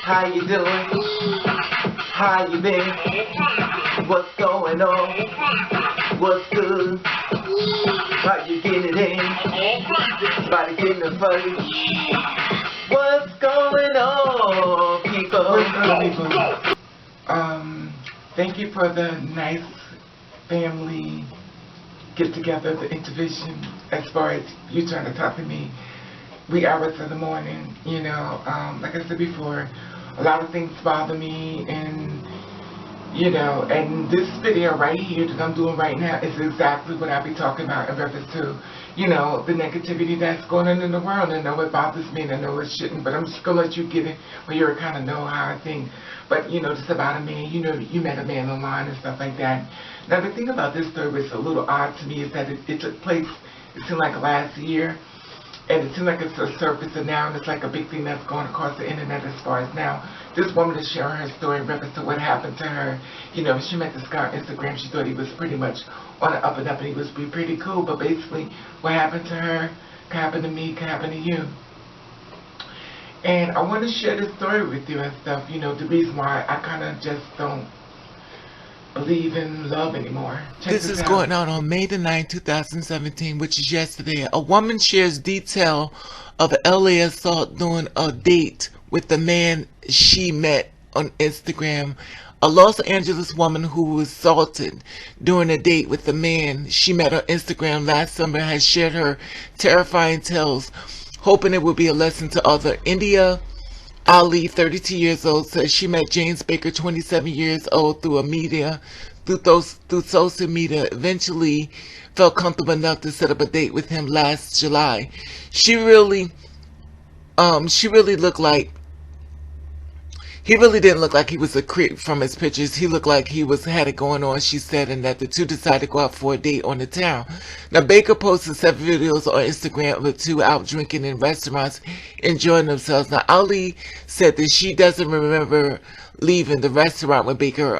How you doing? How you been? What's going on? What's good? How you getting it in? Body getting it funny. What's going on, people? Thank you for the nice family get-together, the intervention, as far as you trying to talk to me wee hours of the morning. You know, like I said before, a lot of things bother me, and you know, and this video right here that I'm doing right now is exactly what I be talking about in reference to, you know, the negativity that's going on in the world. I know it bothers me, and I know it shouldn't, but I'm just gonna let you get it where you kind of know how I think. But you know, just about a man, you know, you met a man online and stuff like that. Now the thing about this story was a little odd to me is that it took place, it seemed like last year. And it seems like it's a surface, and now it's like a big thing that's going across the internet as far as now. This woman is sharing her story in reference to what happened to her. You know, she met this guy on Instagram. She thought he was pretty much on the up and up, and he was pretty cool. But basically, what happened to her can happen to me, can happen to you. And I want to share this story with you and stuff. You know, the reason why I kind of just don't believe in love anymore. This is going on May the 9th, 2017, which is yesterday. A woman shares detail of an LA assault during a date with the man she met on Instagram. A Los Angeles woman who was assaulted during a date with the man she met on Instagram last summer has shared her terrifying tales, hoping it will be a lesson to others. India Ali, 32 years old, says she met James Baker, 27 years old, through social media. Eventually felt comfortable enough to set up a date with him last July. She really looked like, he really didn't look like he was a creep from his pictures. He looked like he had it going on, she said, and that the two decided to go out for a date on the town. Now, Baker posted 7 videos on Instagram of the two out drinking in restaurants, enjoying themselves. Now, Ali said that she doesn't remember leaving the restaurant with Baker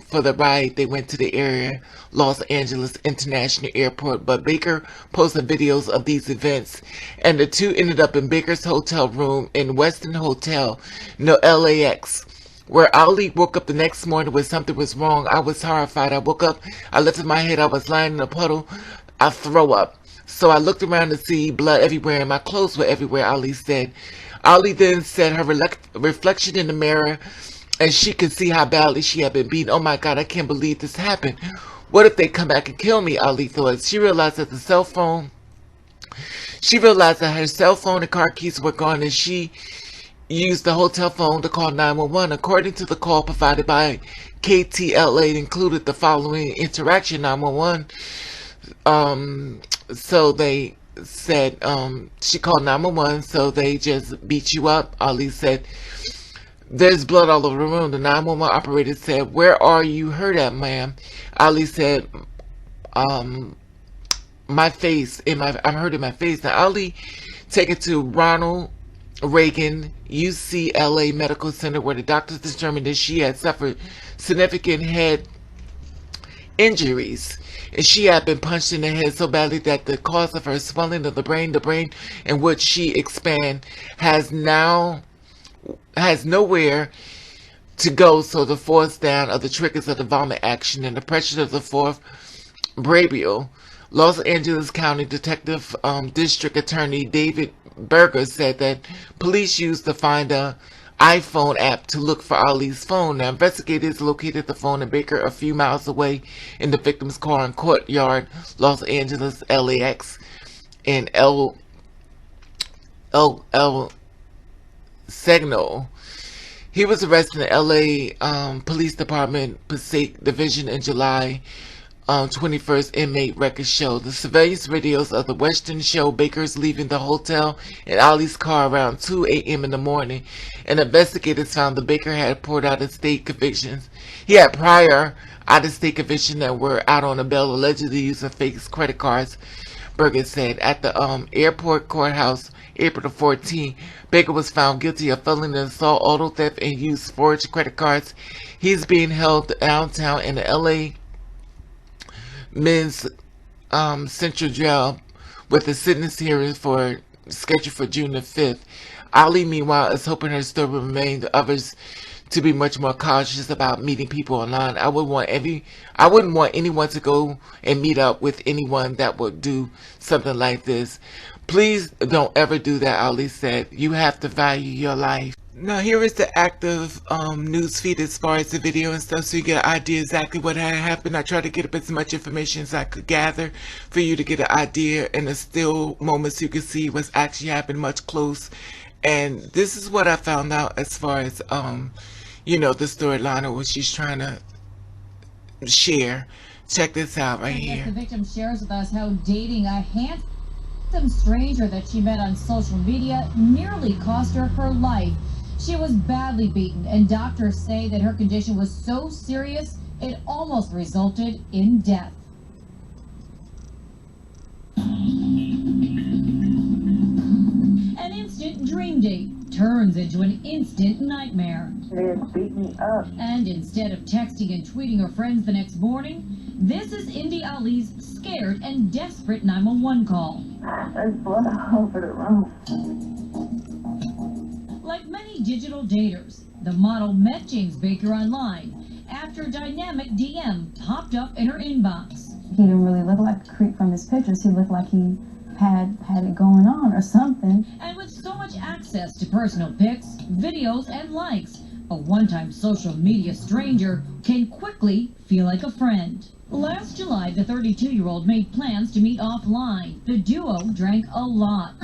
for the ride. They went to the area, Los Angeles International Airport, but Baker posted videos of these events, and the two ended up in Baker's hotel room in Westin Hotel, no LAX, where Ali woke up the next morning when something was wrong. I was horrified. I woke up, I lifted my head, I was lying in a puddle, I throw up. So I looked around to see blood everywhere, and my clothes were everywhere, Ali said. Ali then said her reflection in the mirror, and she could see how badly she had been beaten. Oh my God, I can't believe this happened. What if they come back and kill me, Ali thought. She realized that her cell phone and car keys were gone, and she used the hotel phone to call 911. According to the call provided by KTLA, it included the following interaction. 911. So they said, she called 911, so they just beat you up, Ali said. There's blood all over the room. The 911 operator said, "Where are you hurt at, ma'am?" Ali said, my face, I'm hurt in my face. Now, Ali taken to Ronald Reagan UCLA Medical Center, where the doctors determined that she had suffered significant head injuries, and she had been punched in the head so badly that the cause of her swelling of the brain in which she expand has nowhere to go, so the force down of the triggers of the vomit action and the pressure of the fourth brachial. Los Angeles County Detective District Attorney David Berger said that police used to find a iPhone app to look for Ali's phone. Now, investigators located the phone in Baker a few miles away in the victim's car in Courtyard, Los Angeles, LAX, and El Signal. He was arrested in LA Police Department Passaic Division in July 21st. Inmate records show the surveillance videos of the Westin show Baker's leaving the hotel in Ali's car around 2 a.m. in the morning, and investigators found that Baker had poured out-of-state convictions. He had prior out-of-state convictions that were out on a bail, allegedly using fake credit cards. Berger said at the airport courthouse April 14, Baker was found guilty of felony assault, auto theft, and used forged credit cards. He's being held downtown in the LA Men's Central Jail with a sentence hearing scheduled for June the 5th. Ali, meanwhile, is hoping her story will remain to others to be much more cautious about meeting people online. I wouldn't want anyone to go and meet up with anyone that would do something like this. Please don't ever do that, Ali said. You have to value your life. Now here is the active news feed as far as the video and stuff, so you get an idea exactly what had happened. I tried to get up as much information as I could gather for you to get an idea, and the still moments you can see what's actually happened much close. And this is what I found out as far as you know, the storyline of what she's trying to share. Check this out right here. The victim shares with us how dating a handsome stranger that she met on social media nearly cost her her life. She was badly beaten, and doctors say that her condition was so serious it almost resulted in death. An instant dream date turns into an instant nightmare. They beat me up. And instead of texting and tweeting her friends the next morning, this is Indy Ali's scared and desperate 911 call. There's blood all over the room. Like many digital daters, the model met James Baker online after a dynamic DM popped up in her inbox. He didn't really look like a creep from his pictures. He looked like he had it going on or something. And with so much access to personal pics, videos, and likes, a one-time social media stranger can quickly feel like a friend. Last July, the 32-year-old made plans to meet offline. The duo drank a lot.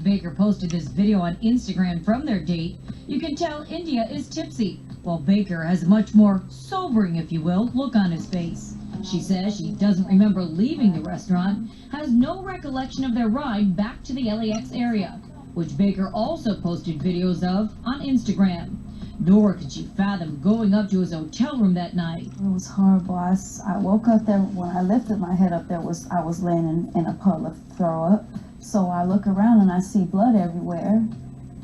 Baker posted this video on Instagram from their date. You can tell India is tipsy, while Baker has a much more sobering, if you will, look on his face. She says she doesn't remember leaving the restaurant, has no recollection of their ride back to the LAX area, which Baker also posted videos of on Instagram. Nor could she fathom going up to his hotel room that night. It was horrible. I woke up there. When I lifted my head up, I was laying in a puddle of throw up. So I look around and I see blood everywhere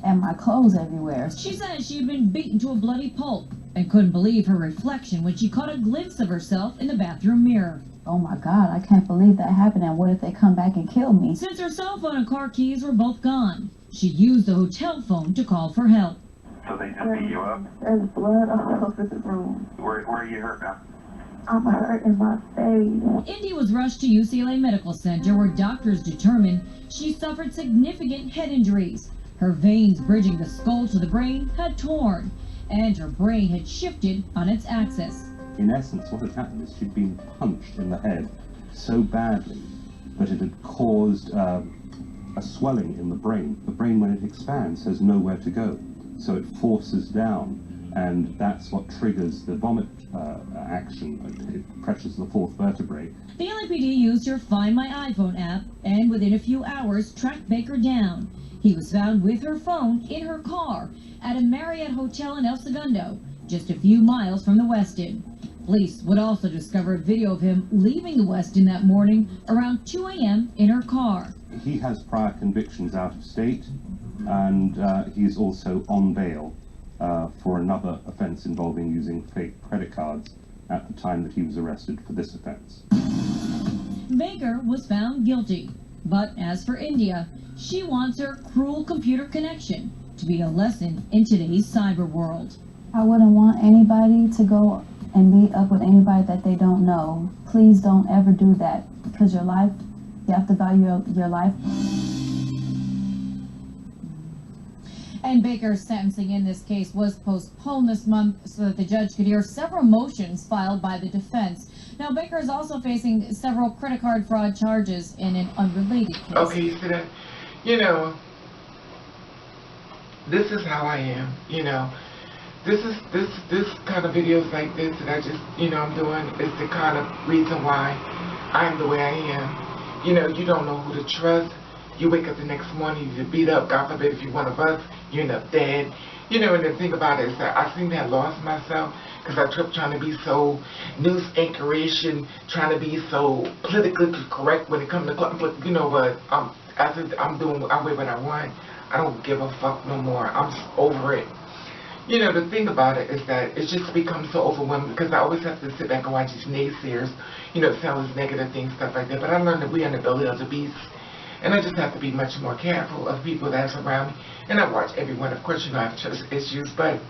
and my clothes everywhere. She says she had been beaten to a bloody pulp and couldn't believe her reflection when she caught a glimpse of herself in the bathroom mirror. Oh my God, I can't believe that happened, and what if they come back and kill me? Since her cell phone and car keys were both gone, she used the hotel phone to call for help. So they just beat you up? There's blood all over the room. Where are you hurt now? I'm hurt in my face. Indy was rushed to UCLA Medical Center, where doctors determined she suffered significant head injuries. Her veins bridging the skull to the brain had torn, and her brain had shifted on its axis. In essence, what had happened is she'd been punched in the head so badly that it had caused a swelling in the brain. The brain, when it expands, has nowhere to go, so it forces down, and that's what triggers the vomit action. It pressures the fourth vertebrae. The LAPD used her Find My iPhone app, and within a few hours tracked Baker down. He was found with her phone in her car at a Marriott hotel in El Segundo, just a few miles from the Westin. Police would also discover a video of him leaving the Westin that morning around 2 a.m. in her car. He has prior convictions out of state, and he's also on bail for another offense involving using fake credit cards at the time that he was arrested for this offense. Baker was found guilty, but as for India, she wants her cruel computer connection to be a lesson in today's cyber world. I wouldn't want anybody to go and meet up with anybody that they don't know. Please don't ever do that, because your life, you have to value your life. And Baker's sentencing in this case was postponed this month so that the judge could hear several motions filed by the defense. Now, Baker is also facing several credit card fraud charges in an unrelated case. Okay, you see that? You know, this is how I am, you know. This kind of videos like this that I just, you know, I'm doing is the kind of reason why I'm the way I am. You know, you don't know who to trust. You wake up the next morning, you're beat up. God forbid if you're one of us, you end up dead. You know, and the thing about it is that I seem to have lost myself because I kept trying to be so news anchorish and trying to be so politically correct when it comes to, but you know what, I'm doing what I want. I don't give a fuck no more. I'm just over it. You know, the thing about it is that it's just become so overwhelming because I always have to sit back and watch these naysayers, you know, tell us negative things, stuff like that. But I learned that we are in the belly of the beast. And I just have to be much more careful of people that's around me. And I watch everyone. Of course, you know, I have trust issues, but,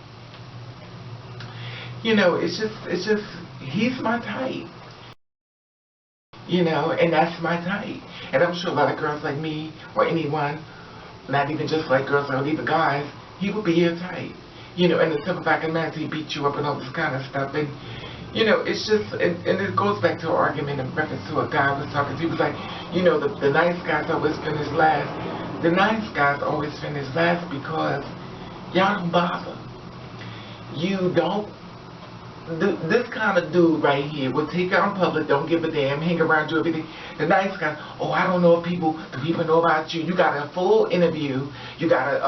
you know, it's just, he's my type. You know, and that's my type. And I'm sure a lot of girls like me, or anyone, not even just like girls or even guys, he would be your type. You know, and the simple fact of the matter is he beat you up and all this kind of stuff. And, you know, it's just, and it goes back to an argument in reference to a guy I was talking to. He was like, you know, the nice guys always finish last. The nice guys always finish last because y'all don't bother. You don't. This kind of dude right here will take you out in public, don't give a damn, hang around you, everything. The nice guy, oh, I don't know if do people know about you. You got a full interview. You gotta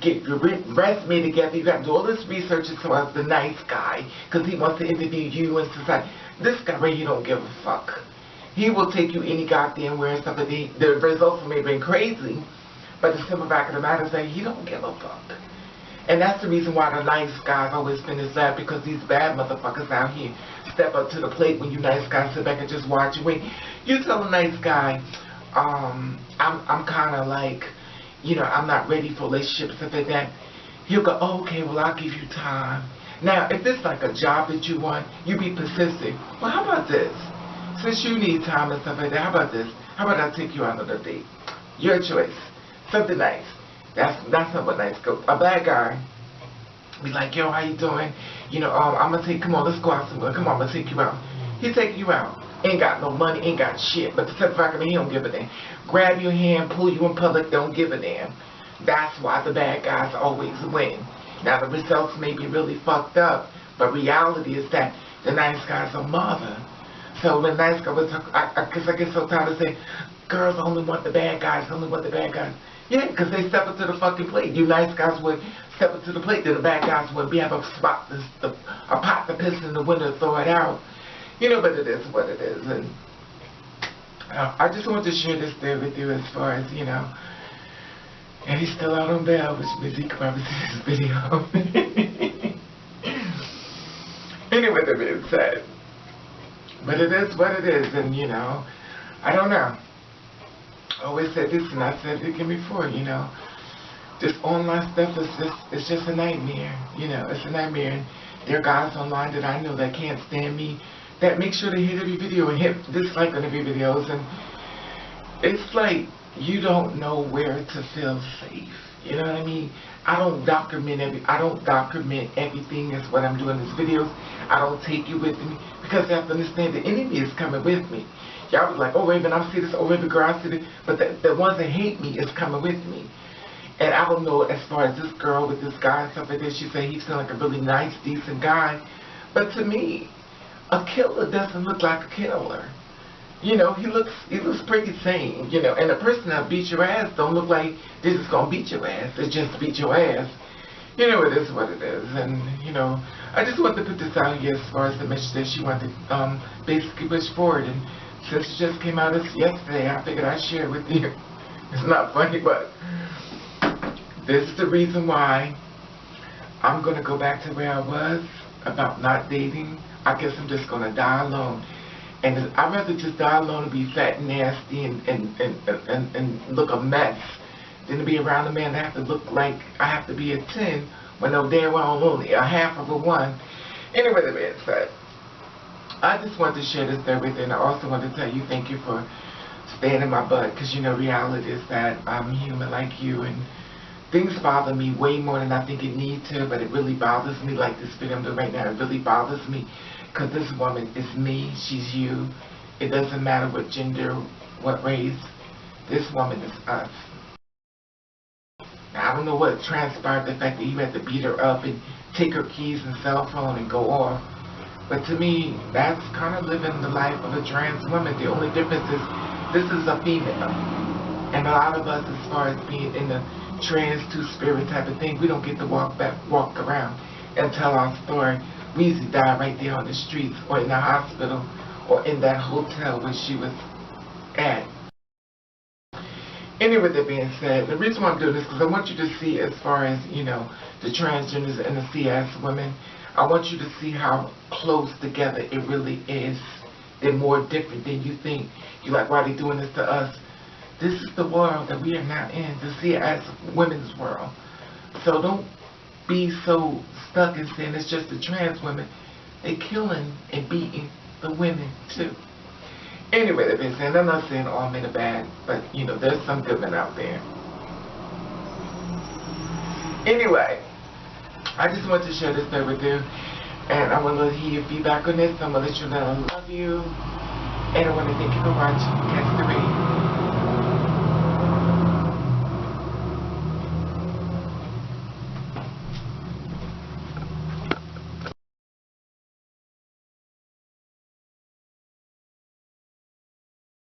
get your resume together. You gotta do all this research as far as the nice guy, because he wants to interview you and society. This guy right here don't give a fuck. He will take you any goddamn where and stuff. The results may have been crazy, but the simple fact of the matter is that he don't give a fuck. And that's the reason why the nice guys always finish that, because these bad motherfuckers out here step up to the plate when you nice guys sit back and just watch you. When you tell a nice guy, I'm kind of like, you know, I'm not ready for relationships, stuff like that, he'll go, oh, okay, well, I'll give you time. Now, if it's like a job that you want, you be persistent. Well, how about this? Since you need time and stuff like that, how about this? How about I take you out on a date? Your choice. Something nice. That's not what nice go. A bad guy be like, yo, how you doing? You know, I'm gonna take, come on, let's go out somewhere. Come on, I'm gonna take you out. He take you out. Ain't got no money, ain't got shit. But the simple fact of it, he don't give a damn. Grab your hand, pull you in public, don't give a damn. That's why the bad guys always win. Now the results may be really fucked up, but reality is that the nice guys are mother. So the nice guy was, because I get so tired of saying, girls only want the bad guys, only want the bad guys. Yeah, because they step up to the fucking plate. You nice guys would step up to the plate, then the bad guys would have a spot, a pot to piss in the window, throw it out. You know, but it is what it is. And I just want to share this there with you as far as, you know, and he's still out on bail, which means he could probably see this video. Anyway, that being said. But it is what it is, and, you know, I don't know. I always said this, and I said it again before, you know, this online stuff it's just a nightmare, you know, it's a nightmare. And there are guys online that I know that can't stand me, that make sure they hit every video and hit dislike on every videos, and it's like you don't know where to feel safe. You know what I mean? I don't document everything. That's what I'm doing in these videos. I don't take you with me, because I have to understand the enemy is coming with me. Y'all be like, oh, Raven, I see this, oh, Raven, girl, I see this. But the ones that hate me is coming with me. And I don't know, as far as this girl with this guy and stuff like this, she said he seemed like a really nice, decent guy. But to me, a killer doesn't look like a killer. You know, he looks pretty sane, you know. And the person that beat your ass don't look like this is going to beat your ass. It's just beat your ass. You know, it is what it is. And, you know, I just want to put this out here as far as the message that she wanted to basically push forward. And since it just came out yesterday, I figured I'd share it with you. It's not funny, but this is the reason why I'm going to go back to where I was about not dating. I guess I'm just going to die alone. And I'd rather just die alone and be fat and nasty and look a mess than to be around a man that have to look like I have to be a 10 when no damn well I'm only a half of a 1. Anyway, that being said, I just wanted to share this there with you, and I also want to tell you thank you for staying in my butt, because you know reality is that I'm human like you, and things bother me way more than I think it need to, but it really bothers me, like this video I'm doing right now. It really bothers me, because this woman is me, she's you. It doesn't matter what gender, what race. This woman is us. Now, I don't know what transpired, the fact that you had to beat her up and take her keys and cell phone and go off. But to me, that's kind of living the life of a trans woman. The only difference is this is a female. And a lot of us, as far as being in the trans two-spirit type of thing, we don't get to walk around and tell our story. We usually die right there on the streets or in the hospital or in that hotel where she was at. Anyway, that being said, the reason why I'm doing this is because I want you to see, as far as, you know, the transgenders and the CS women, I want you to see how close together it really is. They're more different than you think. You're like, why are they doing this to us? This is the world that we are now in, to see it as women's world. So don't be so stuck in saying it's just the trans women. They're killing and beating the women too. Anyway, they've been saying, I'm not saying all men are bad, but you know, there's some good men out there. Anyway, I just want to share this there with you, and I want to hear your feedback on this. I'm going to let you know I love you, and I want to thank you for watching. Catch the